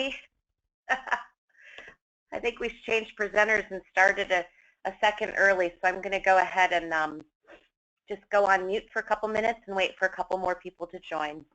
everybody. I think we changed presenters and started a second early, so I'm going to go ahead and just go on mute for a couple minutes and wait for a couple more people to join.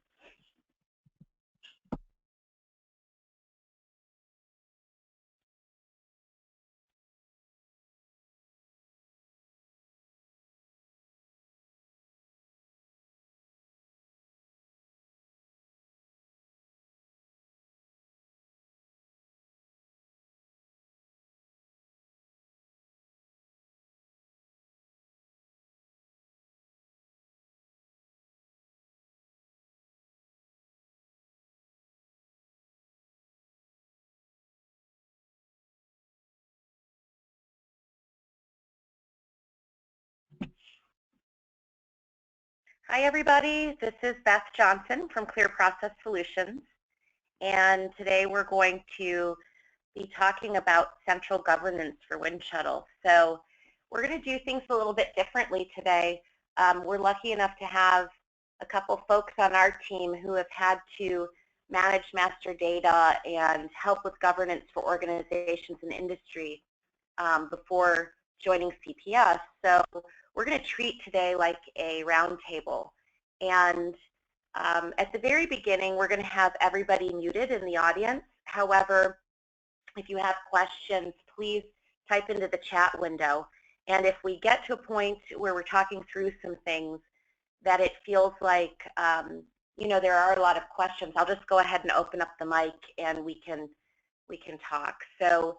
Hi everybody, this is Beth Johnson from Clear Process Solutions, and today we're going to be talking about central governance for Winshuttle. So we're going to do things a little bit differently today. We're lucky enough to have a couple folks on our team who have had to manage master data and help with governance for organizations and industry before joining CPS. So we're going to treat today like a roundtable. And at the very beginning, we're going to have everybody muted in the audience. However, if you have questions, please type into the chat window. And if we get to a point where we're talking through some things that it feels like, you know, there are a lot of questions, I'll just go ahead and open up the mic and we can talk. So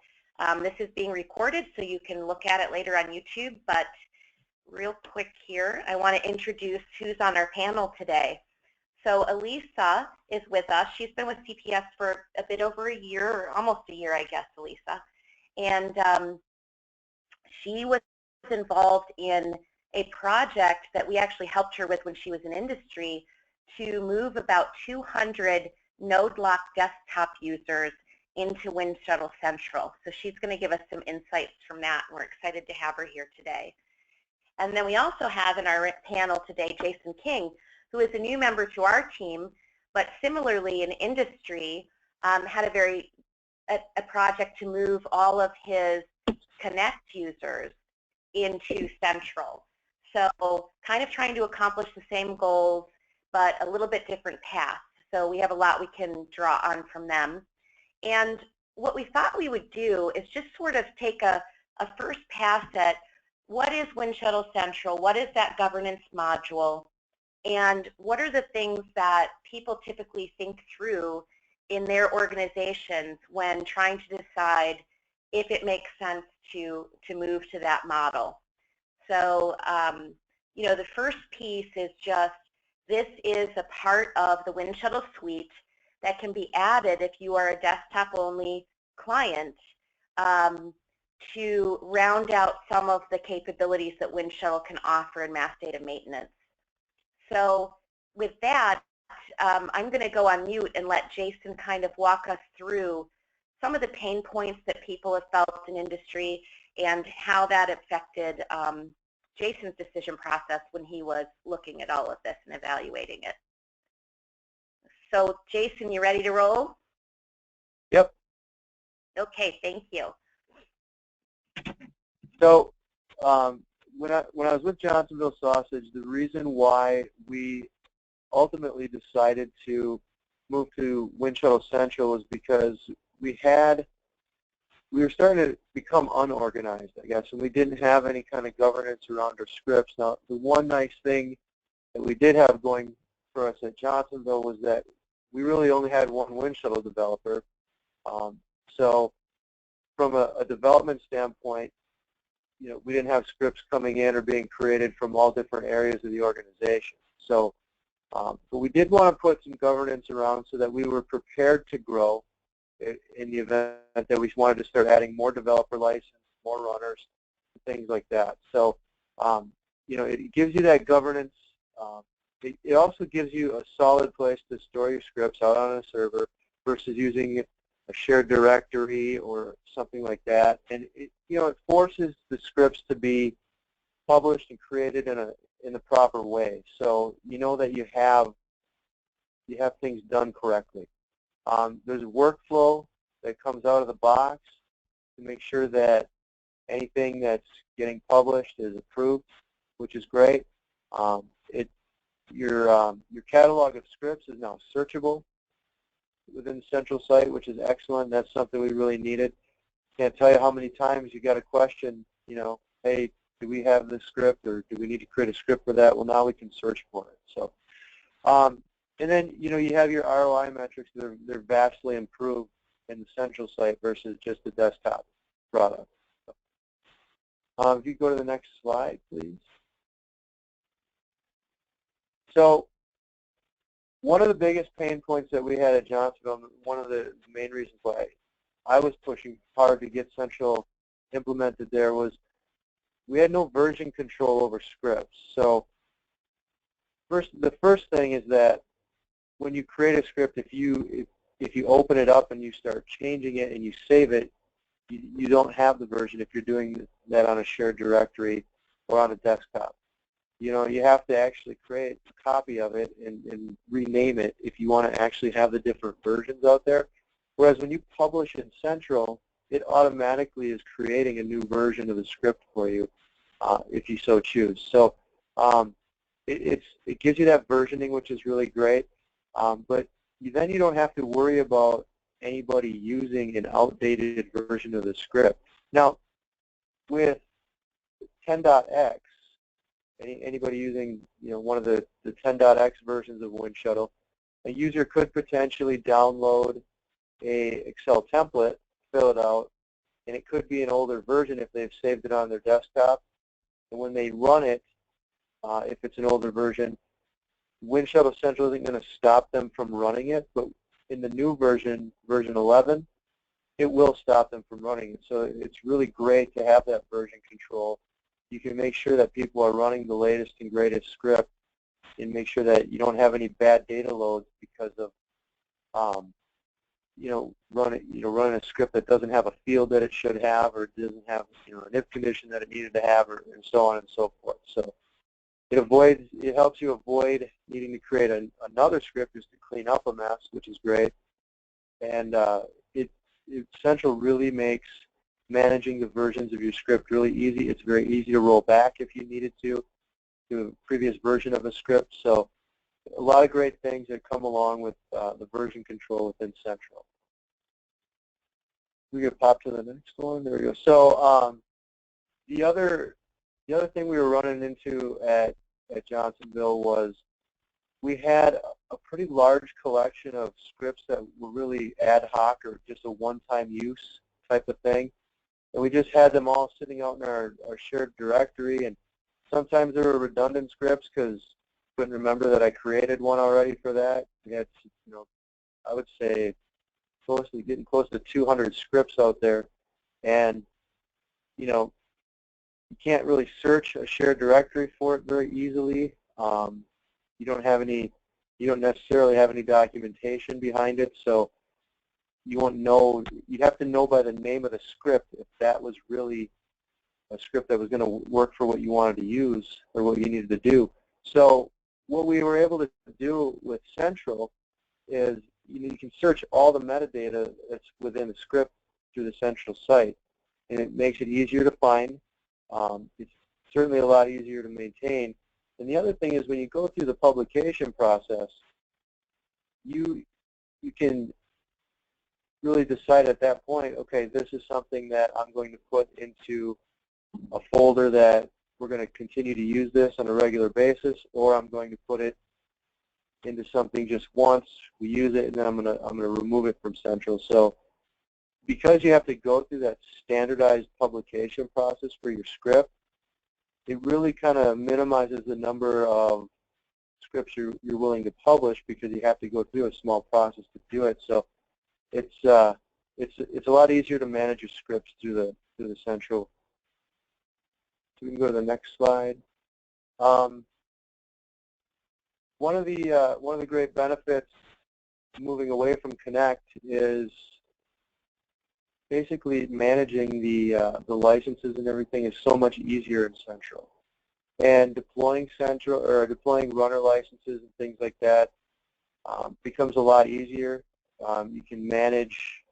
this is being recorded, so you can look at it later on YouTube. But real quick here, I want to introduce who's on our panel today. So Elisa is with us. She's been with CPS for a bit over a year, or almost a year, I guess, Elisa. And she was involved in a project that we actually helped her with when she was in industry to move about 200 node-lock desktop users into Winshuttle Central. So she's going to give us some insights from that, and we're excited to have her here today. And then we also have in our panel today Jason King, who is a new member to our team, but similarly in industry, had a project to move all of his Connect users into Central. So kind of trying to accomplish the same goals, but a little bit different paths. So we have a lot we can draw on from them. And what we thought we would do is just sort of take a first pass at what is Winshuttle Central, what is that governance module, and what are the things that people typically think through in their organizations when trying to decide if it makes sense to move to that model. So, you know, the first piece is just, this is a part of the Winshuttle Suite that can be added if you are a desktop-only client to round out some of the capabilities that Winshuttle can offer in mass data maintenance. So with that, I'm going to go on mute and let Jason kind of walk us through some of the pain points that people have felt in industry and how that affected Jason's decision process when he was looking at all of this and evaluating it. So Jason, you ready to roll? Yep. Okay, thank you. So when I was with Johnsonville Sausage, the reason why we ultimately decided to move to Winshuttle Central was because we were starting to become unorganized, I guess, and we didn't have any kind of governance around our scripts. Now, the one nice thing that we did have going for us at Johnsonville was that we really only had one Winshuttle developer. So from a development standpoint, you know, we didn't have scripts coming in or being created from all different areas of the organization. So, but we did want to put some governance around so that we were prepared to grow in the event that we wanted to start adding more developer licenses, more runners, things like that. So, you know, it gives you that governance. It also gives you a solid place to store your scripts out on a server versus using a shared directory or something like that. And it, you know, it forces the scripts to be published and created in a proper way. So you know that you have things done correctly. There's a workflow comes out of the box to make sure that anything that's getting published is approved, which is great. Your catalog of scripts is now searchable within the central site, which is excellent. That's something we really needed. Can't tell you how many times you got a question, hey, do we have this script, or do we need to create a script for that? Well, now we can search for it. So, and then you have your ROI metrics. They're vastly improved in the central site versus just the desktop product. If you go to the next slide, please. So one of the biggest pain points that we had at Johnsonville, one of the main reasons why I was pushing hard to get Central implemented there, was we had no version control over scripts. So the first thing is that when you create a script, if you open it up and you start changing it and you save it, you don't have the version if you're doing that on a shared directory or on a desktop. You have to actually create a copy of it and rename it if you want to actually have the different versions out there. Whereas when you publish in Central, it automatically is creating a new version of the script for you if you so choose. So it gives you that versioning, which is really great. But then you don't have to worry about anybody using an outdated version of the script. Now, with 10.x, anybody using one of the 10.x versions of Winshuttle, a user could potentially download a Excel template, fill it out, and it could be an older version if they've saved it on their desktop. And when they run it, if it's an older version, Winshuttle Central isn't going to stop them from running it, but in the new version, version 11, it will stop them from running it. So it's really great to have that version control. You can make sure that people are running the latest and greatest script, and make sure that you don't have any bad data loads because of running a script that doesn't have a field that it should have, or doesn't have an if condition that it needed to have, and so on and so forth. So it helps you avoid needing to create another script just to clean up a mess, which is great. And Central really makes managing the versions of your script really easy. It's very easy to roll back if you needed to a previous version of a script. So a lot of great things that come along with the version control within Central. We can pop to the next one. There we go. So the other thing we were running into at Johnsonville was we had a pretty large collection of scripts that were really ad hoc or just a one-time use type of thing. And we just had them all sitting out in our shared directory, and sometimes there were redundant scripts because I couldn't remember that I created one already for that. We had, I would say getting close to 200 scripts out there, and you can't really search a shared directory for it very easily. You don't necessarily have any documentation behind it, so you won't know. You'd have to know by the name of the script if that was really a script that was going to work for what you wanted to use or what you needed to do. So what we were able to do with Central is you can search all the metadata that's within the script through the Central site, and it makes it easier to find. It's certainly a lot easier to maintain. And the other thing is when you go through the publication process, you can really decide at that point, okay, this is something that I'm going to put into a folder that we're going to continue to use this on a regular basis, or I'm going to put it into something just once, we use it, and then I'm going to remove it from Central. So because you have to go through that standardized publication process for your script, it really kind of minimizes the number of scripts you're willing to publish because you have to go through a small process to do it. So it's a lot easier to manage your scripts through the Central. So we can go to the next slide. One of the great benefits moving away from Connect is basically managing the licenses and everything is so much easier in Central. And deploying runner licenses and things like that becomes a lot easier. You can manage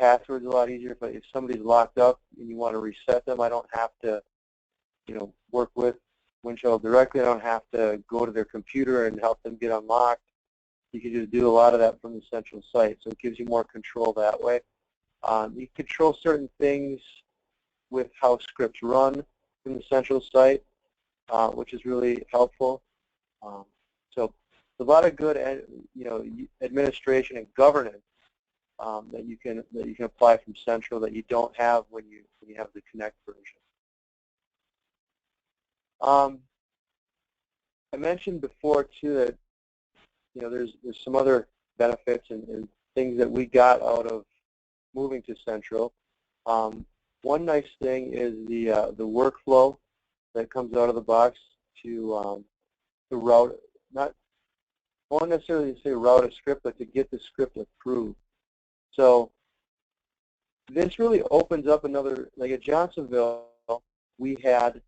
password's a lot easier. If somebody's locked up and you want to reset them, I don't have to, work with Winshuttle directly. I don't have to go to their computer and help them get unlocked. You can just do a lot of that from the central site, so it gives you more control that way. You control certain things with how scripts run from the central site, which is really helpful. So a lot of good, administration and governance that you can apply from central that you don't have when you have the Connect version. I mentioned before too that there's some other benefits and things that we got out of moving to central. One nice thing is the workflow that comes out of the box to route, I won't necessarily say route a script, but to get the script approved. So this really opens up another, like at Johnsonville, we had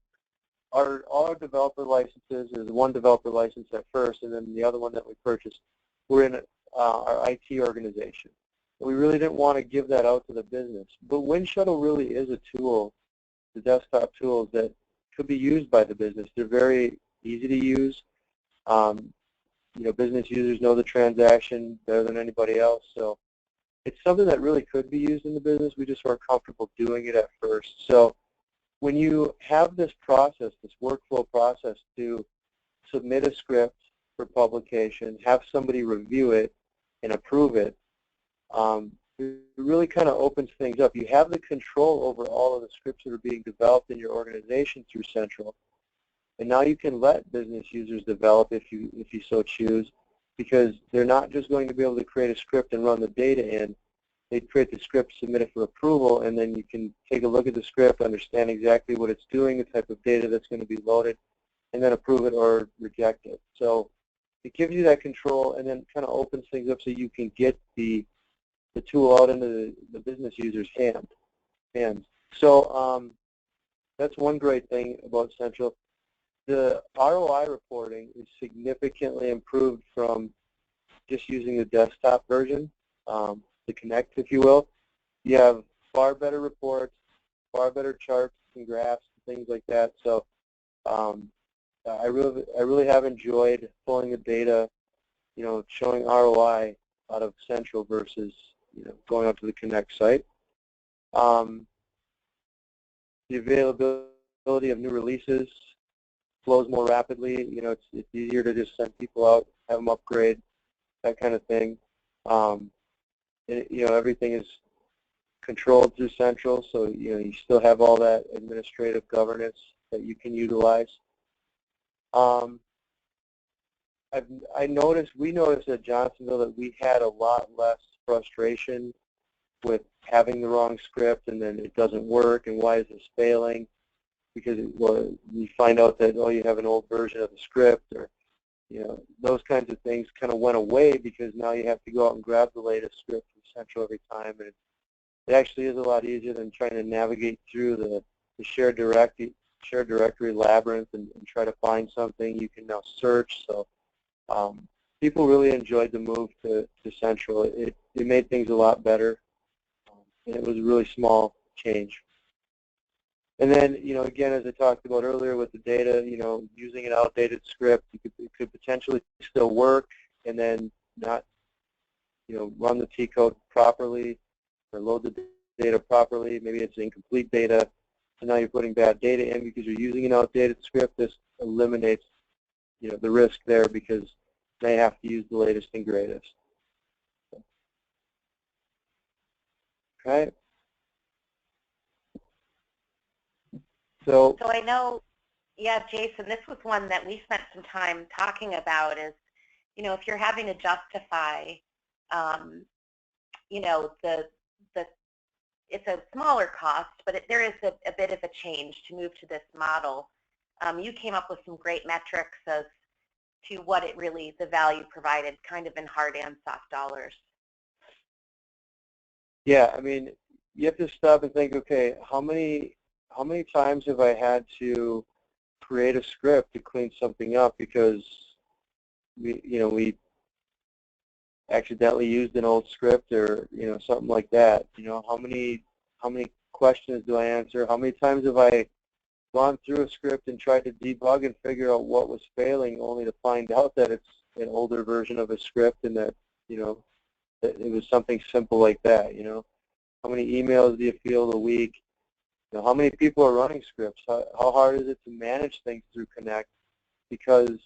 all our developer licenses. There's one developer license at first, and then the other one that we purchased, we're in our IT organization. We really didn't want to give that out to the business. But Winshuttle really is a tool, the desktop tools that could be used by the business. They're very easy to use. Business users know the transaction better than anybody else. So it's something that really could be used in the business. We just weren't comfortable doing it at first. So when you have this process, this workflow process to submit a script for publication, have somebody review it and approve it, it really kind of opens things up. You have the control over all of the scripts that are being developed in your organization through Central, and now you can let business users develop if you so choose, because they're not just going to be able to create a script and run the data in. They create the script, submit it for approval, and then you can take a look at the script, understand exactly what it's doing, the type of data that's going to be loaded, and then approve it or reject it. So it gives you that control and then kind of opens things up so you can get the tool out into the business user's hands. So that's one great thing about Central. The ROI reporting is significantly improved from just using the desktop version, the Connect, if you will. You have far better reports, far better charts and graphs and things like that. So I really have enjoyed pulling the data, showing ROI out of Central versus going out to the Connect site. The availability of new releases flows more rapidly. It's easier to just send people out, have them upgrade, that kind of thing. Everything is controlled through Central, so you still have all that administrative governance that you can utilize. We noticed at Johnsonville that we had a lot less frustration with having the wrong script and then it doesn't work and why is this failing, because you find out that you have an old version of the script, or those kinds of things kind of went away because now you have to go out and grab the latest script from Central every time, and it actually is a lot easier than trying to navigate through the shared directory labyrinth and try to find something. You can now search. So people really enjoyed the move to Central. It made things a lot better, and it was a really small change. And then, again, as I talked about earlier with the data, using an outdated script, it could potentially still work and then not, run the T code properly or load the data properly. Maybe it's incomplete data, so now you're putting bad data in because you're using an outdated script. This eliminates, the risk there because they have to use the latest and greatest. Okay. So I know, yeah, Jason, this was one that we spent some time talking about is, if you're having to justify, it's a smaller cost, but there is a bit of a change to move to this model. You came up with some great metrics as to what the value provided, kind of in hard and soft dollars. Yeah, I mean, you have to stop and think, okay, how many times have I had to create a script to clean something up because we accidentally used an old script or something like that. How many questions do I answer? How many times have I gone through a script and tried to debug and figure out what was failing, only to find out that it's an older version of a script and that that it was something simple like that. How many emails do you field a week? How many people are running scripts? How hard is it to manage things through Connect? Because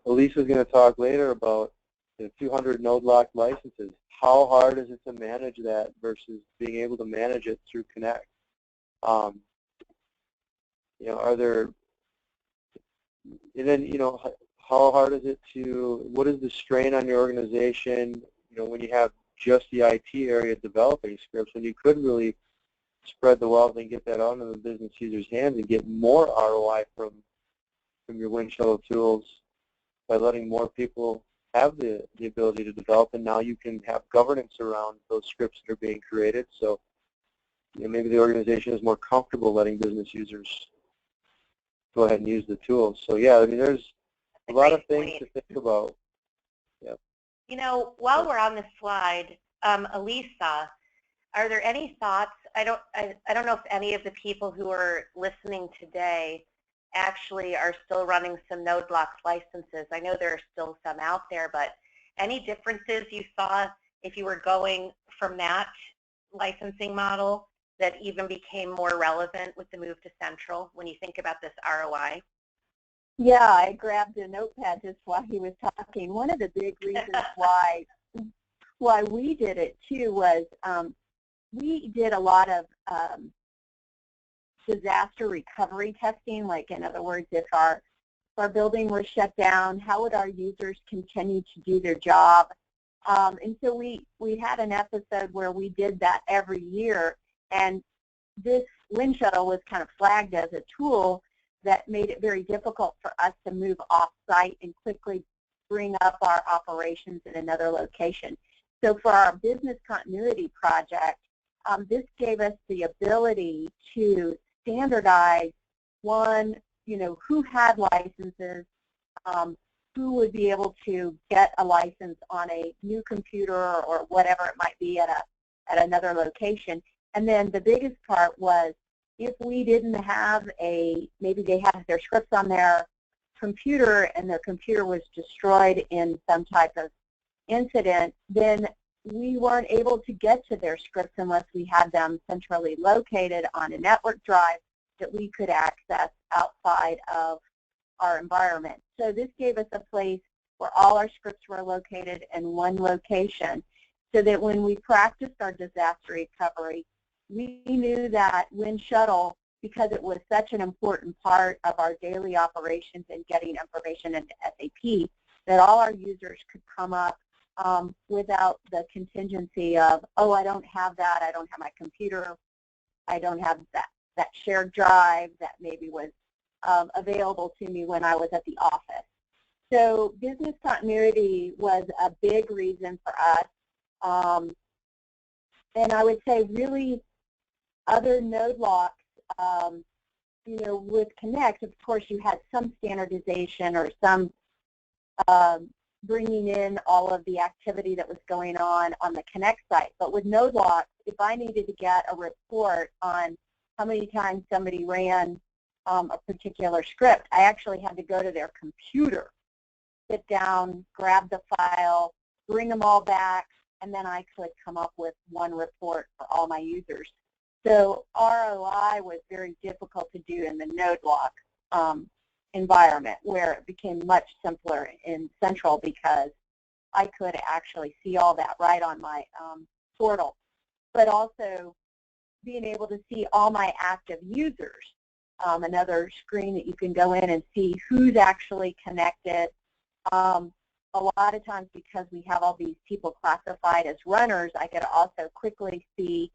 Elise is going to talk later about the 200 node-locked licenses. How hard is it to manage that versus being able to manage it through Connect? Are there, and then, how hard is it what is the strain on your organization, when you have just the IT area developing scripts, when you could really spread the wealth and get that out into the business user's hands and get more ROI from your Winshuttle tools by letting more people have the ability to develop, and now you can have governance around those scripts that are being created. So maybe the organization is more comfortable letting business users go ahead and use the tools. So yeah, I mean, there's a lot of things to think about. Yeah. While we're on this slide, Elisa, are there any thoughts? I don't know if any of the people who are listening today actually are still running some node-locked licenses. I know there are still some out there, but any differences you saw if you were going from that licensing model that even became more relevant with the move to Central when you think about this ROI? Yeah, I grabbed a notepad just while he was talking. One of the big reasons why we did it too was we did a lot of disaster recovery testing. Like, in other words, if our building was shut down, how would our users continue to do their job? And so we had an episode where we did that every year, and this Winshuttle was kind of flagged as a tool that made it very difficult for us to move off-site and quickly bring up our operations in another location. So for our business continuity project, this gave us the ability to standardize, one, who had licenses, who would be able to get a license on a new computer or whatever it might be at another location. And then the biggest part was, if we didn't have maybe they had their scripts on their computer and their computer was destroyed in some type of incident, then we weren't able to get to their scripts unless we had them centrally located on a network drive that we could access outside of our environment. So this gave us a place where all our scripts were located in one location, so that when we practiced our disaster recovery, we knew that Winshuttle, because it was such an important part of our daily operations and getting information into SAP, that all our users could come up without the contingency of, oh, I don't have that, I don't have my computer, I don't have that shared drive that maybe was available to me when I was at the office. So business continuity was a big reason for us. And I would say really other node locks, with Connect, of course, you had some standardization or some bringing in all of the activity that was going on the Connect site. But with node locks, if I needed to get a report on how many times somebody ran a particular script, I actually had to go to their computer, sit down, grab the file, bring them all back, and then I could come up with one report for all my users. So ROI was very difficult to do in the node lock environment, where it became much simpler in Central because I could actually see all that right on my portal. But also being able to see all my active users, another screen that you can go in and see who's actually connected. A lot of times, because we have all these people classified as runners, I could also quickly see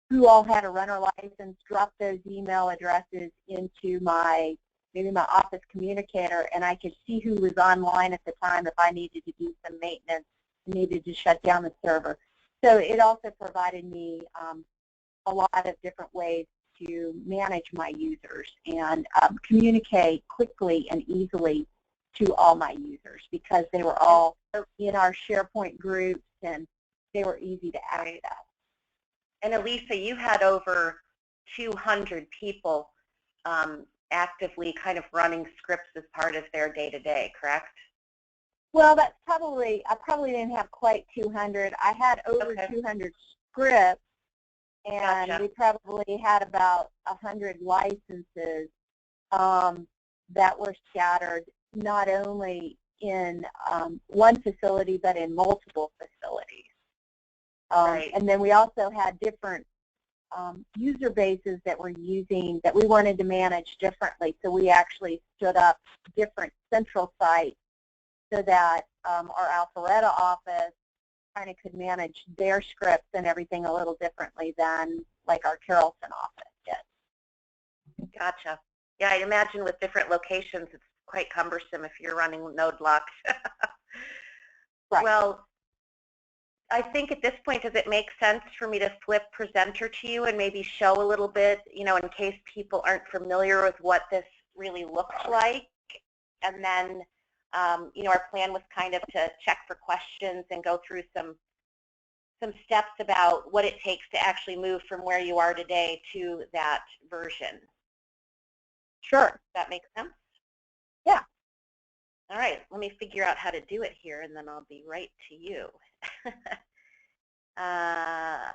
who all had a runner license, drop those email addresses into maybe my office communicator, and I could see who was online at the time if I needed to do some maintenance, needed to shut down the server. So it also provided me a lot of different ways to manage my users and communicate quickly and easily to all my users because they were all in our SharePoint groups and they were easy to access. And Elisa, you had over 200 people actively kind of running scripts as part of their day-to-day, correct? Well, that's probably, I probably didn't have quite 200. I had over 200 scripts, and Gotcha. we probably had about 100 licenses that were scattered not only in one facility but in multiple facilities. Right. And then we also had different user bases that we're using that we wanted to manage differently. So we actually stood up different central sites so that our Alpharetta office kind of could manage their scripts and everything a little differently than like our Carrollton office did. Gotcha. Yeah, I'd imagine with different locations it's quite cumbersome if you're running node locked. Right. Well, I think at this point, does it make sense for me to flip presenter to you and maybe show a little bit, you know, in case people aren't familiar with what this really looks like? And then, you know, our plan was kind of to check for questions and go through some steps about what it takes to actually move from where you are today to that version. Sure. Does that make sense? Yeah. All right, let me figure out how to do it here, and then I'll be right to you. I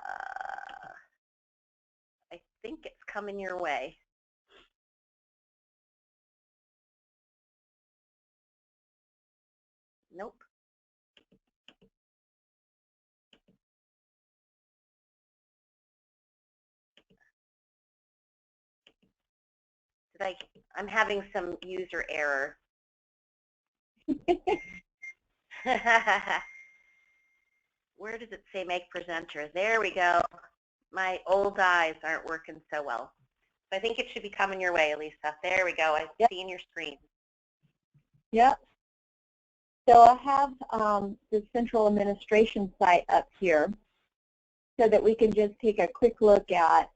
think it's coming your way. Nope. I'm having some user error. Where does it say make presenter? There we go. My old eyes aren't working so well. So I think it should be coming your way, Elisa. There we go. I see in your screen. Yep. So I have the central administration site up here so that we can just take a quick look at.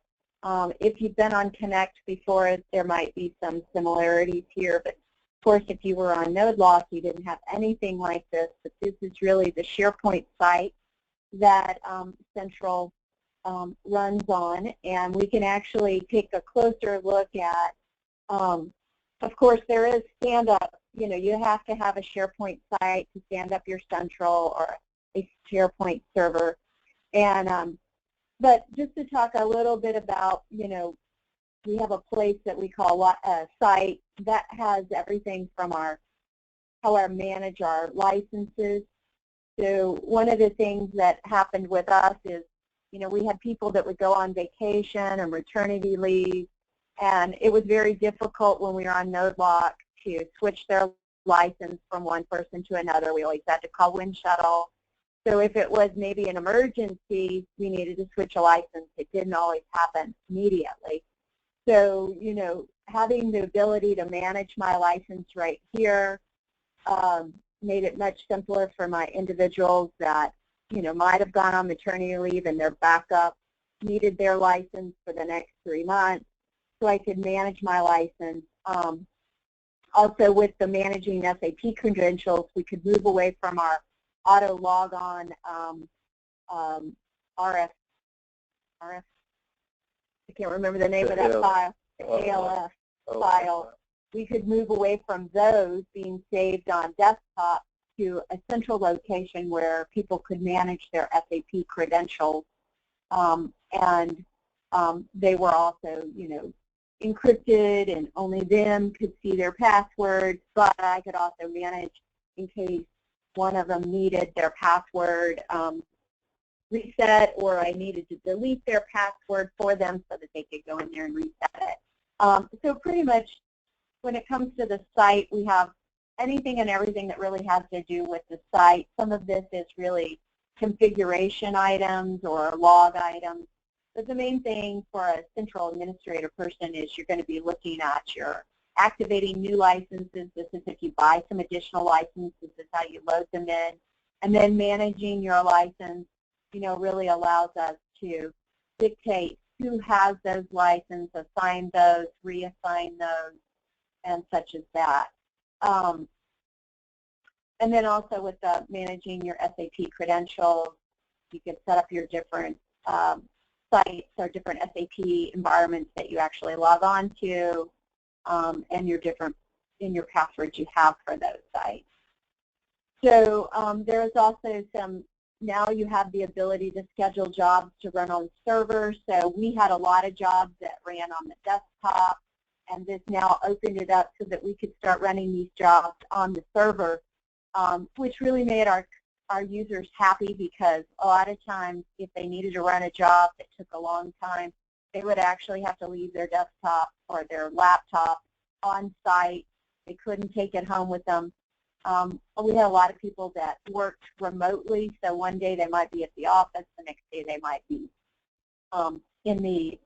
If you've been on Connect before, there might be some similarities here, but of course, if you were on NodeLock, you didn't have anything like this, but this is really the SharePoint site that Central runs on, and we can actually take a closer look at, of course, there is stand-up. You know, you have to have a SharePoint site to stand up your Central or a SharePoint server. And but just to talk a little bit about, you know, we have a place that we call a site that has everything from how we manage our licenses. So one of the things that happened with us is, you know, we had people that would go on vacation and maternity leave, and it was very difficult when we were on NodeLock to switch their license from one person to another. We always had to call Winshuttle. So if it was maybe an emergency, we needed to switch a license. It didn't always happen immediately. So, you know, having the ability to manage my license right here made it much simpler for my individuals that, you know, might have gone on maternity leave and their backup needed their license for the next 3 months, so I could manage my license. Also, with the managing SAP credentials, we could move away from our auto log on RF, I can't remember the name of that file, ALF file. We could move away from those being saved on desktop to a central location where people could manage their SAP credentials, and they were also, you know, encrypted, and only them could see their passwords, but I could also manage in case one of them needed their password reset, or I needed to delete their password for them so that they could go in there and reset it. So pretty much when it comes to the site, we have anything and everything that really has to do with the site. Some of this is really configuration items or log items. But the main thing for a central administrator person is you're going to be looking at your activating new licenses. This is if you buy some additional licenses, this is how you load them in. And then managing your license, you know, really allows us to dictate who has those licenses, assign those, reassign those, and such as that. And then also with managing your SAP credentials, you can set up your different sites or different SAP environments that you actually log on to, and your passwords you have for those sites. So there's also now you have the ability to schedule jobs to run on servers. So we had a lot of jobs that ran on the desktop, and this now opened it up so that we could start running these jobs on the server, which really made our users happy, because a lot of times if they needed to run a job that took a long time, they would actually have to leave their desktop or their laptop on site. They couldn't take it home with them. We had a lot of people that worked remotely, so one day they might be at the office, the next day they might be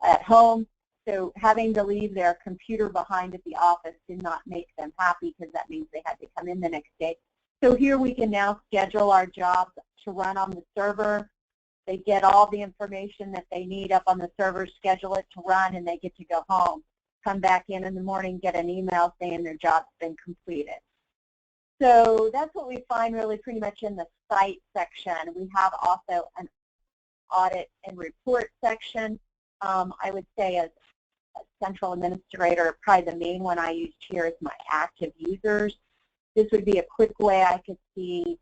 at home. So having to leave their computer behind at the office did not make them happy, because that means they had to come in the next day. So here we can now schedule our jobs to run on the server. They get all the information that they need up on the server, schedule it to run, and they get to go home. Come back in the morning, get an email saying their job's been completed. So that's what we find really pretty much in the site section. We have also an audit and report section. I would say as a central administrator, probably the main one I used here is my active users. This would be a quick way I could see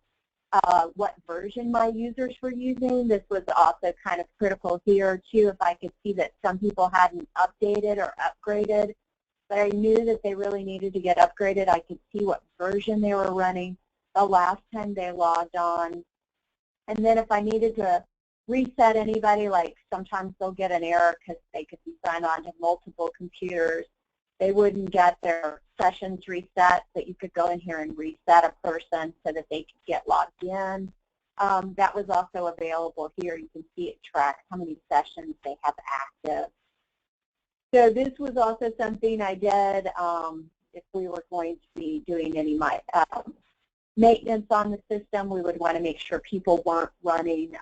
what version my users were using. This was also kind of critical here too, if I could see that some people hadn't updated or upgraded, but I knew that they really needed to get upgraded. I could see what version they were running the last time they logged on. And then if I needed to reset anybody, like sometimes they'll get an error because they could be signed on to multiple computers. They wouldn't get their sessions reset, but you could go in here and reset a person so that they could get logged in. That was also available here. You can see it tracks how many sessions they have active. So this was also something I did if we were going to be doing any maintenance on the system. We would want to make sure people weren't running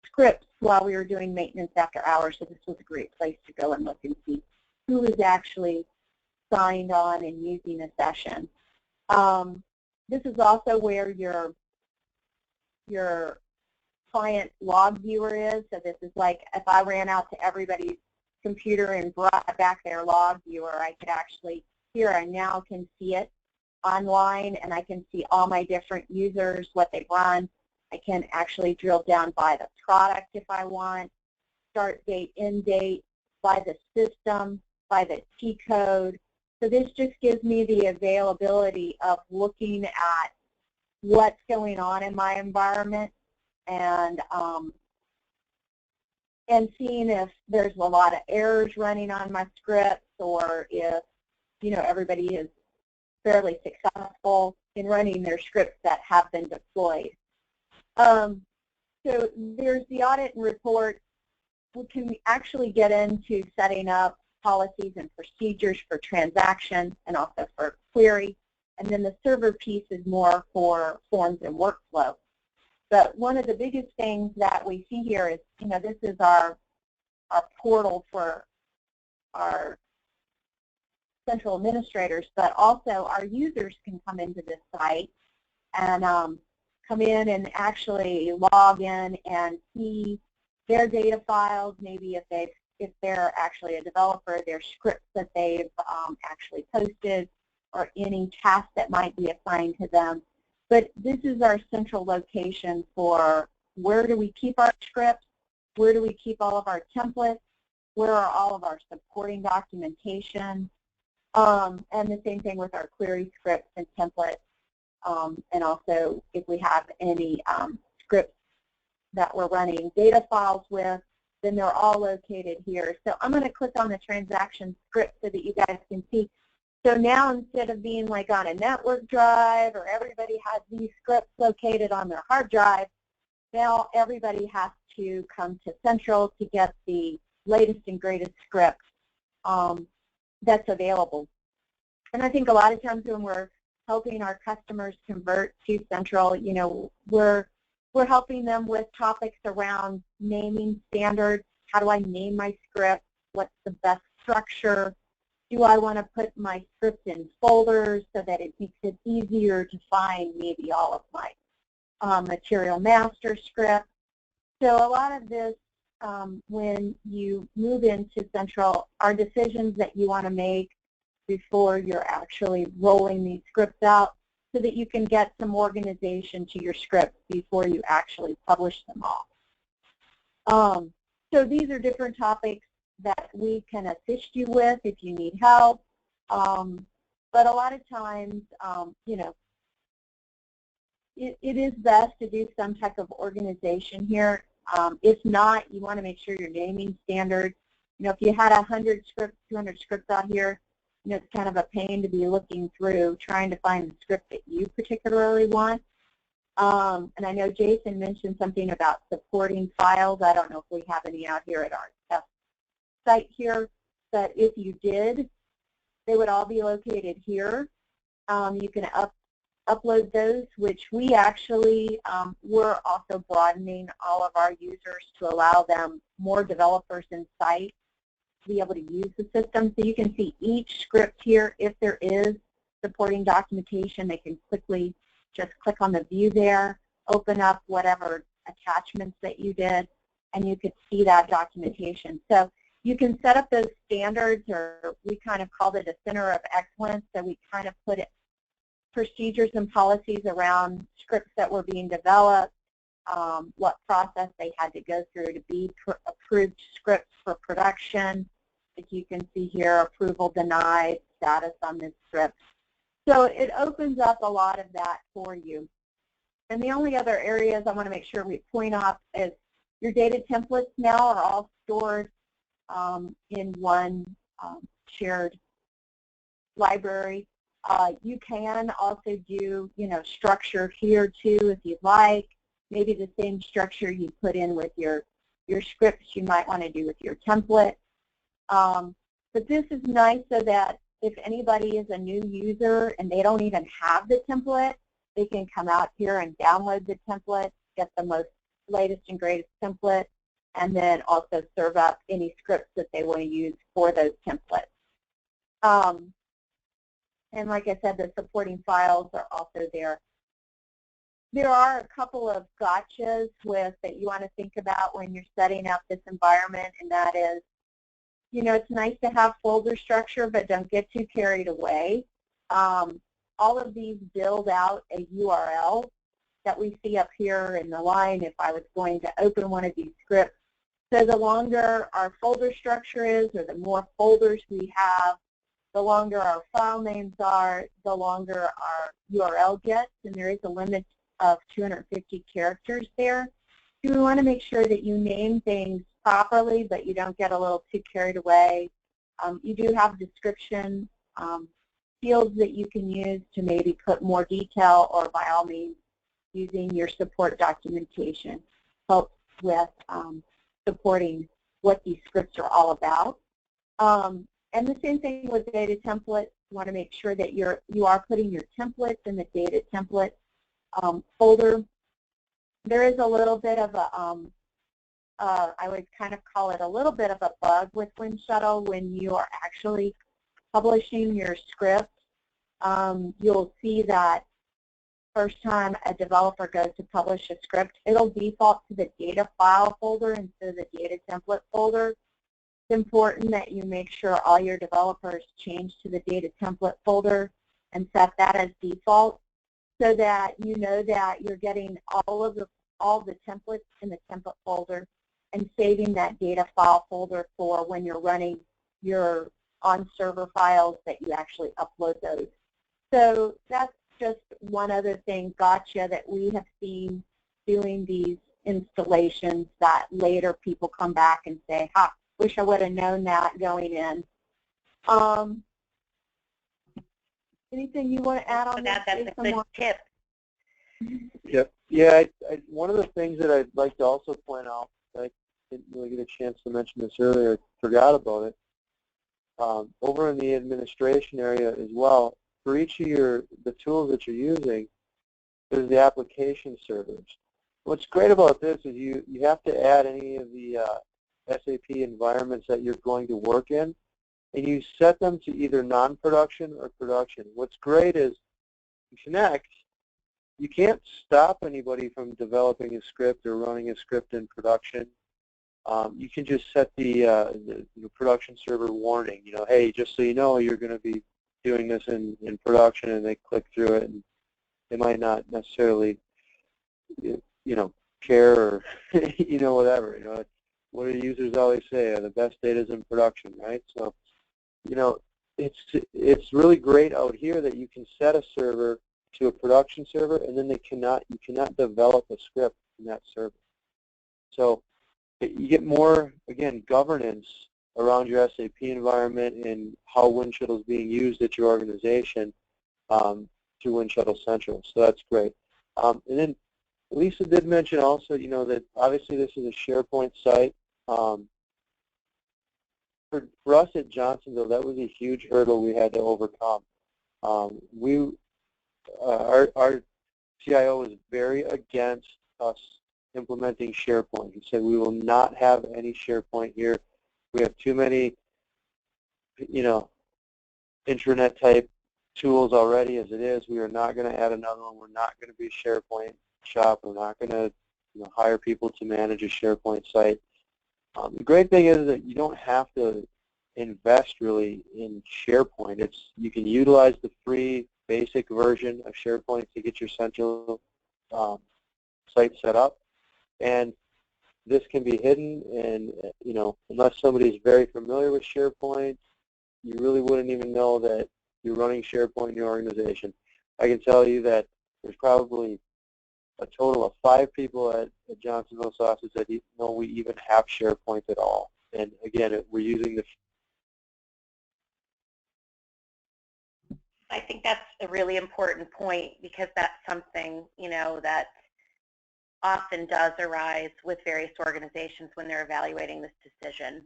scripts while we were doing maintenance after hours, so this was a great place to go and look and see who was actually signed on and using a session. This is also where your client log viewer is. So this is like if I ran out to everybody's computer and brought back their log viewer, I could actually, here I now can see it online, and I can see all my different users, what they run. I can actually drill down by the product if I want, start date, end date, by the system, by the T code. So this just gives me the availability of looking at what's going on in my environment and seeing if there's a lot of errors running on my scripts, or if everybody is fairly successful in running their scripts that have been deployed. So there's the audit and report. We can actually get into setting up policies and procedures for transaction and also for query. And then the server piece is more for forms and workflow. But one of the biggest things that we see here is, this is our portal for our central administrators, but also our users can come into this site and come in and actually log in and see their data files, maybe if they're actually a developer, their scripts that they've actually posted, or any tasks that might be assigned to them. But this is our central location for where do we keep our scripts, where do we keep all of our templates, where are all of our supporting documentation, and the same thing with our query scripts and templates, and also if we have any scripts that we're running data files with, then they're all located here. So I'm going to click on the transaction script so that you guys can see. So now instead of being like on a network drive, or everybody has these scripts located on their hard drive, now everybody has to come to Central to get the latest and greatest script that's available. And I think a lot of times when we're helping our customers convert to Central, we're helping them with topics around naming standards. How do I name my script? What's the best structure? Do I want to put my script in folders so that it makes it easier to find maybe all of my material master script? So a lot of this, when you move into Central, are decisions that you want to make before you're actually rolling these scripts out so that you can get some organization to your scripts before you actually publish them all. So these are different topics that we can assist you with if you need help. But a lot of times, you know, it is best to do some type of organization here. If not, you want to make sure your naming standards, you know, if you had 100 scripts, 200 scripts out here, you know, it's kind of a pain to be looking through trying to find the script that you particularly want. And I know Jason mentioned something about supporting files. I don't know if we have any out here at our test site here, but if you did, they would all be located here. You can upload those, which we actually, we're also broadening all of our users to allow them more developers in site to be able to use the system. So you can see each script here. If there is supporting documentation, they can quickly just click on the view there, open up whatever attachments that you did, and you could see that documentation. So you can set up those standards, or we kind of called it a center of excellence, so we kind of put it procedures and policies around scripts that were being developed, what process they had to go through to be approved scripts for production. As you can see here, approval denied, status on this script. So it opens up a lot of that for you. And the only other areas I want to make sure we point out is your data templates now are all stored in one shared library. You can also do, you know, structure here too if you'd like. Maybe the same structure you put in with your scripts you might want to do with your template. But this is nice so that if anybody is a new user and they don't even have the template, they can come out here and download the template, get the most latest and greatest template, and then also serve up any scripts that they want to use for those templates. And like I said, the supporting files are also there. There are a couple of gotchas that you want to think about when you're setting up this environment, and that is, you know, it's nice to have folder structure, but don't get too carried away. All of these build out a URL that we see up here in the line if I was going to open one of these scripts. So the longer our folder structure is, or the more folders we have, the longer our file names are, the longer our URL gets, and there is a limit of 250 characters there. So we want to make sure that you name things properly, but you don't get a little too carried away. You do have description fields that you can use to maybe put more detail, or by all means, using your support documentation helps with supporting what these scripts are all about. And the same thing with data templates. You want to make sure that you are putting your templates in the data template folder. There is a little bit of a, I would kind of call it a little bit of a bug with Winshuttle when you are actually publishing your script. You'll see that first time a developer goes to publish a script, it'll default to the data file folder instead of the data template folder. It's important that you make sure all your developers change to the data template folder and set that as default, so that you know that you're getting all the templates in the template folder and saving that data file folder for when you're running your on-server files that you actually upload those. So that's just one other thing, gotcha, that we have seen doing these installations that later people come back and say, ha, wish I would have known that going in. Anything you want to add on that? That's a good tip. Yep. Yeah, one of the things that I'd like to also point out, I didn't really get a chance to mention this earlier, forgot about it, over in the administration area as well, for each of the tools that you're using, there's the application servers. What's great about this is you have to add any of the SAP environments that you're going to work in, and you set them to either non-production or production. What's great is in Connect, you can't stop anybody from developing a script or running a script in production. You can just set the production server warning, hey, just so you know, you're going to be doing this in production, and they click through it, and they might not necessarily, care or, whatever. What do users always say? The best data is in production, right? So, it's really great out here that you can set a server to a production server, and then you cannot develop a script in that server. So you get more, again, governance around your SAP environment and how Winshuttle is being used at your organization through Winshuttle Central. So that's great. And then Lisa did mention also, that obviously this is a SharePoint site. For us at Johnsonville, that was a huge hurdle we had to overcome. Our CIO was very against us implementing SharePoint. He said, we will not have any SharePoint here. We have too many, intranet type tools already as it is. We are not going to add another one. We're not going to be a SharePoint shop. We're not going to hire people to manage a SharePoint site. The great thing is that you don't have to invest really in SharePoint. You can utilize the free basic version of SharePoint to get your central site set up, and this can be hidden, and unless somebody's very familiar with SharePoint, you really wouldn't even know that you're running SharePoint in your organization. I can tell you that there's probably a total of 5 people at Johnsonville Sausage that know we even have SharePoint at all. And again, we're using the... I think that's a really important point, because that's something, that often does arise with various organizations when they're evaluating this decision.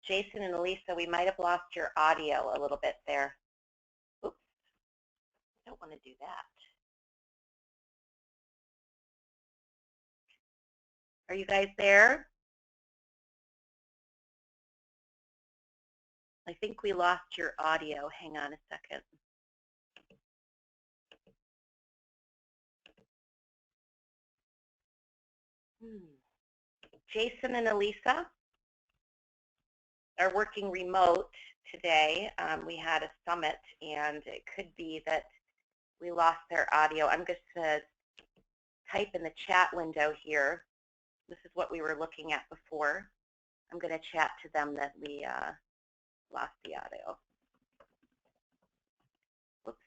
Jason and Elisa, we might have lost your audio a little bit there. Oops, I don't want to do that. Are you guys there? I think we lost your audio. Hang on a second. Jason and Elisa are working remote today. We had a summit, and it could be that we lost their audio. I'm just going to type in the chat window here. This is what we were looking at before. I'm going to chat to them that we lost the audio. Whoops.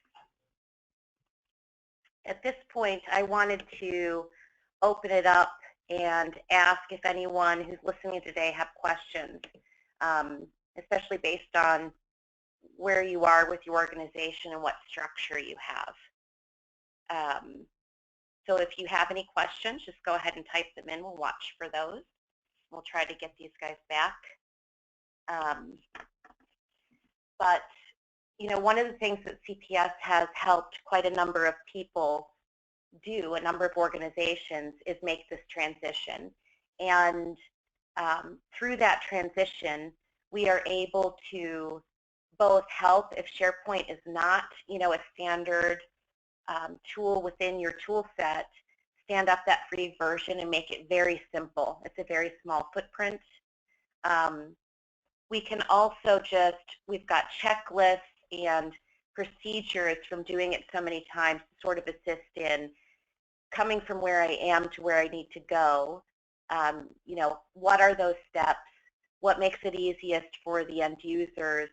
At this point, I wanted to open it up and ask if anyone who's listening today have questions, especially based on where you are with your organization and what structure you have. So if you have any questions, just go ahead and type them in. We'll watch for those. We'll try to get these guys back. But, one of the things that CPS has helped quite a number of people do, a number of organizations, is make this transition. And through that transition, we are able to both help if SharePoint is not, a standard tool within your tool set, stand up that free version and make it very simple. It's a very small footprint. We can also we've got checklists and procedures from doing it so many times to sort of assist in coming from where I am to where I need to go. What are those steps? What makes it easiest for the end users?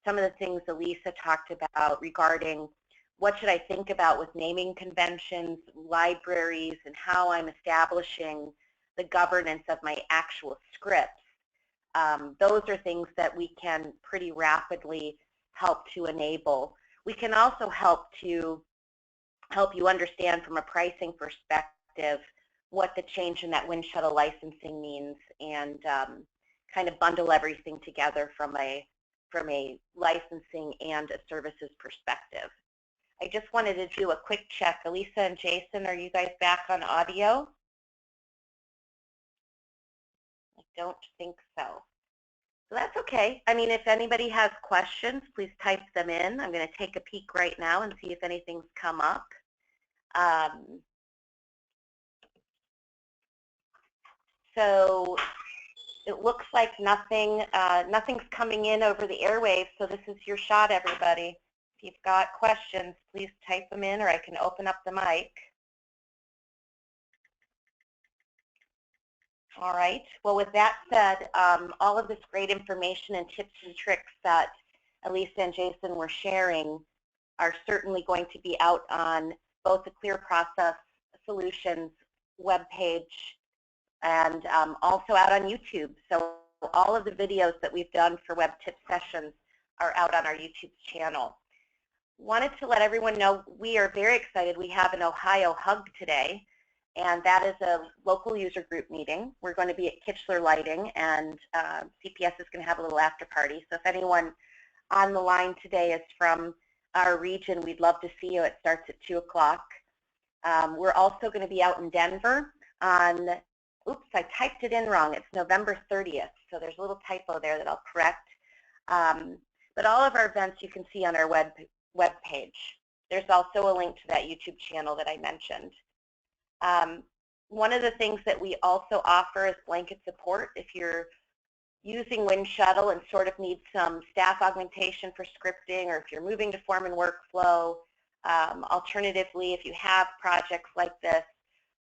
Some of the things Elisa talked about regarding what should I think about with naming conventions, libraries, and how I'm establishing the governance of my actual scripts. Those are things that we can pretty rapidly help to enable. We can also help you understand from a pricing perspective what the change in that Winshuttle licensing means, and kind of bundle everything together from a licensing and a services perspective. I just wanted to do a quick check. Elisa and Jason, are you guys back on audio? don't think so. So that's okay. I mean, if anybody has questions, please type them in. I'm going to take a peek right now and see if anything's come up. So it looks like nothing's coming in over the airwaves, so this is your shot, everybody. If you've got questions, please type them in, or I can open up the mic. All right. Well, with that said, all of this great information and tips and tricks that Elisa and Jason were sharing are certainly going to be out on both the Clear Process Solutions webpage and also out on YouTube. So all of the videos that we've done for WEBtips sessions are out on our YouTube channel. Wanted to let everyone know we are very excited. We have an Ohio Hug today, and that is a local user group meeting. We're going to be at Kitchler Lighting, and CPS is going to have a little after party. So if anyone on the line today is from our region, we'd love to see you. It starts at 2 o'clock. We're also going to be out in Denver on, oops, I typed it in wrong. It's November 30th, so there's a little typo there that I'll correct. But all of our events you can see on our web page. There's also a link to that YouTube channel that I mentioned. One of the things that we also offer is blanket support. If you're using Winshuttle and sort of need some staff augmentation for scripting, or if you're moving to form and workflow, alternatively, if you have projects like this,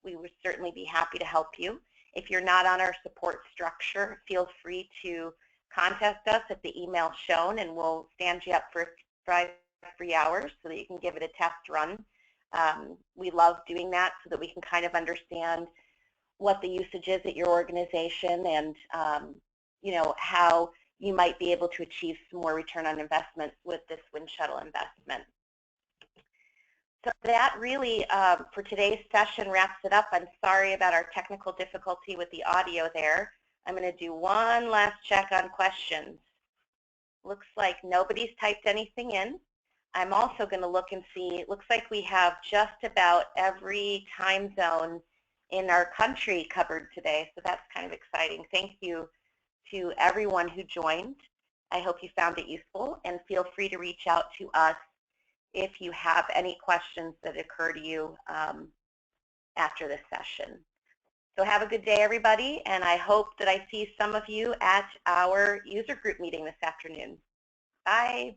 we would certainly be happy to help you. If you're not on our support structure, feel free to contact us at the email shown, and we'll stand you up for 5 free hours so that you can give it a test run. We love doing that so that we can kind of understand what the usage is at your organization, and you know, how you might be able to achieve some more return on investment with this Winshuttle investment. So that really, for today's session, wraps it up. I'm sorry about our technical difficulty with the audio there. I'm going to do one last check on questions. Looks like nobody's typed anything in. I'm also going to look and see, it looks like we have just about every time zone in our country covered today, so that's kind of exciting. Thank you to everyone who joined. I hope you found it useful, and feel free to reach out to us if you have any questions that occur to you after this session. So have a good day, everybody, and I hope that I see some of you at our user group meeting this afternoon. Bye.